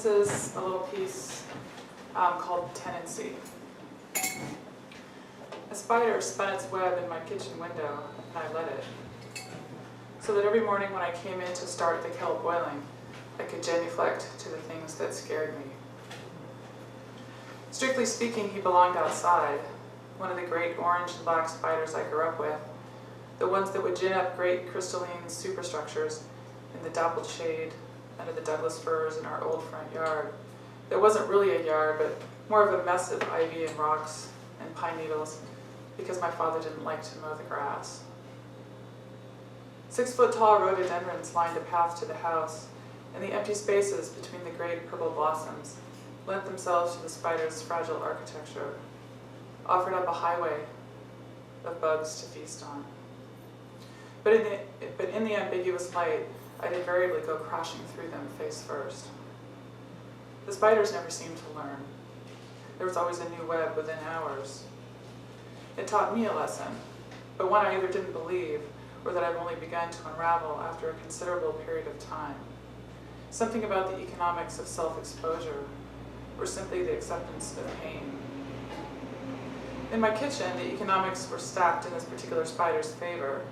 this is a little piece called Tenancy. A spider spun its web in my kitchen window, and I let it. So that every morning when I came in to start the kettle boiling, I could genuflect to the things that scared me. Strictly speaking, he belonged outside, one of the great orange and black spiders I grew up with, the ones that would gin up great crystalline superstructures in the dappled shade under the Douglas firs in our old front yard. There wasn't really a yard, but more of a mess of ivy and rocks and pine needles because my father didn't like to mow the grass. 6-foot-tall rhododendrons lined a path to the house, and the empty spaces between the great purple blossoms lent themselves to the spider's fragile architecture, offered up a highway of bugs to feast on. But in the ambiguous light, I'd invariably go crashing through them face first. The spiders never seemed to learn. There was always a new web within hours. It taught me a lesson, but one I either didn't believe or that I've only begun to unravel after a considerable period of time. Something about the economics of self-exposure, or simply the acceptance of pain. In my kitchen, the economics were stacked in this particular spider's favor.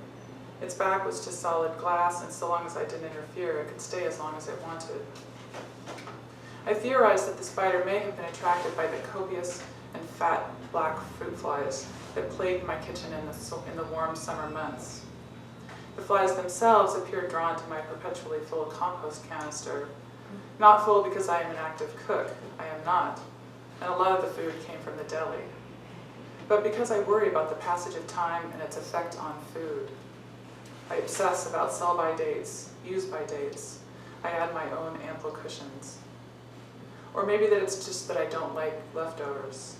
Its back was to solid glass, and so long as I didn't interfere, it could stay as long as it wanted. I theorized that the spider may have been attracted by the copious and fat black fruit flies that plagued my kitchen in the warm summer months. The flies themselves appeared drawn to my perpetually full compost canister. Not full because I am an active cook, I am not, and a lot of the food came from the deli. But because I worry about the passage of time and its effect on food. I obsess about sell-by dates, use-by dates. I add my own ample cushions. Or maybe that it's just that I don't like leftovers.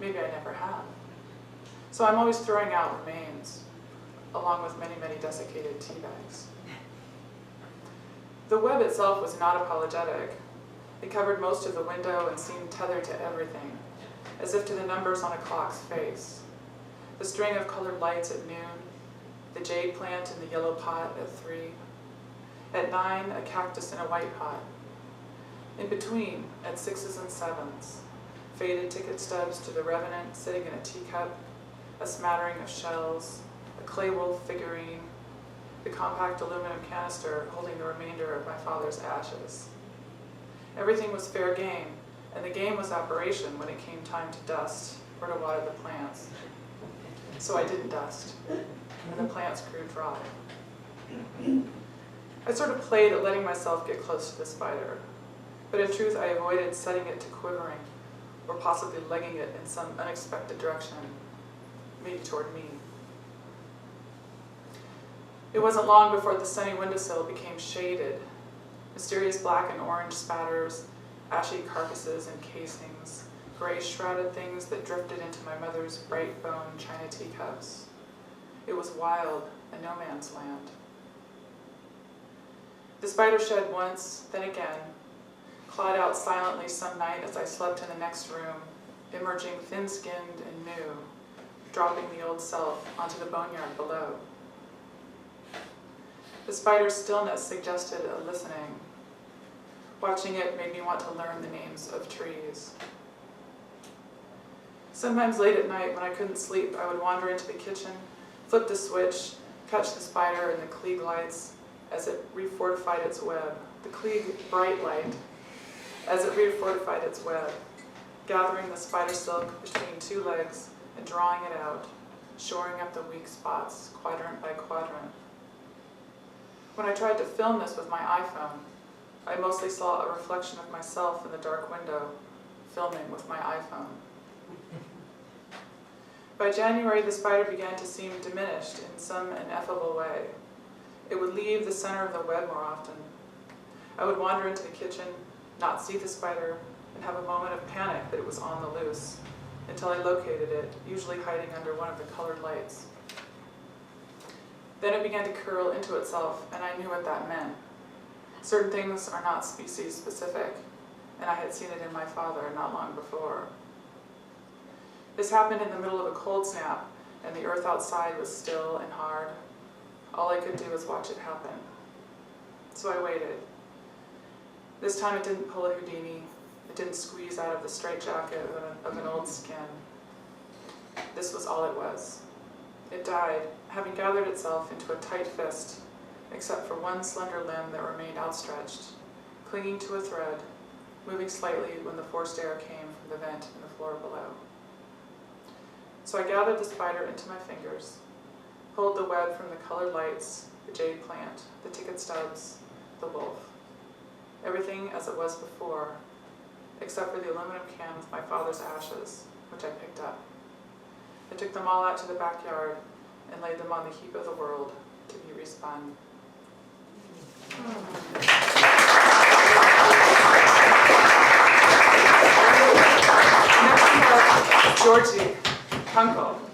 Maybe I never have. So I'm always throwing out remains, along with many, many desiccated tea bags. The web itself was not apologetic. It covered most of the window and seemed tethered to everything, as if to the numbers on a clock's face. The string of colored lights at noon, the jade plant in the yellow pot at 3. At 9, a cactus in a white pot. In between, at 6s and 7s, faded ticket stubs to the Revenant sitting in a teacup, a smattering of shells, a clay wolf figurine, the compact aluminum canister holding the remainder of my father's ashes. Everything was fair game, and the game was operation when it came time to dust or to water the plants. So I didn't dust, and the plants grew dry. I sort of played at letting myself get close to the spider, but in truth I avoided setting it to quivering or possibly legging it in some unexpected direction, maybe toward me. It wasn't long before the sunny windowsill became shaded. Mysterious black and orange spatters, ashy carcasses and casings, gray shrouded things that drifted into my mother's bright bone china teacups. It was wild, a no man's land. The spider shed once, then again, clawed out silently some night as I slept in the next room, emerging thin-skinned and new, dropping the old self onto the boneyard below. The spider's stillness suggested a listening. Watching it made me want to learn the names of trees. Sometimes late at night when I couldn't sleep, I would wander into the kitchen, flip the switch, catch the spider in the Klieg lights as it refortified its web, the Klieg bright light, as it refortified its web, gathering the spider silk between two legs and drawing it out, shoring up the weak spots, quadrant by quadrant. When I tried to film this with my iPhone, I mostly saw a reflection of myself in the dark window, filming with my iPhone. By January, the spider began to seem diminished in some ineffable way. It would leave the center of the web more often. I would wander into the kitchen, not see the spider, and have a moment of panic that it was on the loose, until I located it, usually hiding under one of the colored lights. Then it began to curl into itself, and I knew what that meant. Certain things are not species specific, and I had seen it in my father not long before. This happened in the middle of a cold snap, and the earth outside was still and hard. All I could do was watch it happen. So I waited. This time it didn't pull a Houdini. It didn't squeeze out of the straitjacket of an old skin. This was all it was. It died, having gathered itself into a tight fist, except for one slender limb that remained outstretched, clinging to a thread, moving slightly when the forced air came from the vent in the floor below. So I gathered the spider into my fingers, pulled the web from the colored lights, the jade plant, the ticket stubs, the wolf. Everything as it was before, except for the aluminum can with my father's ashes, which I picked up. I took them all out to the backyard and laid them on the heap of the world to be respun. Next we have Georgie Kunkel.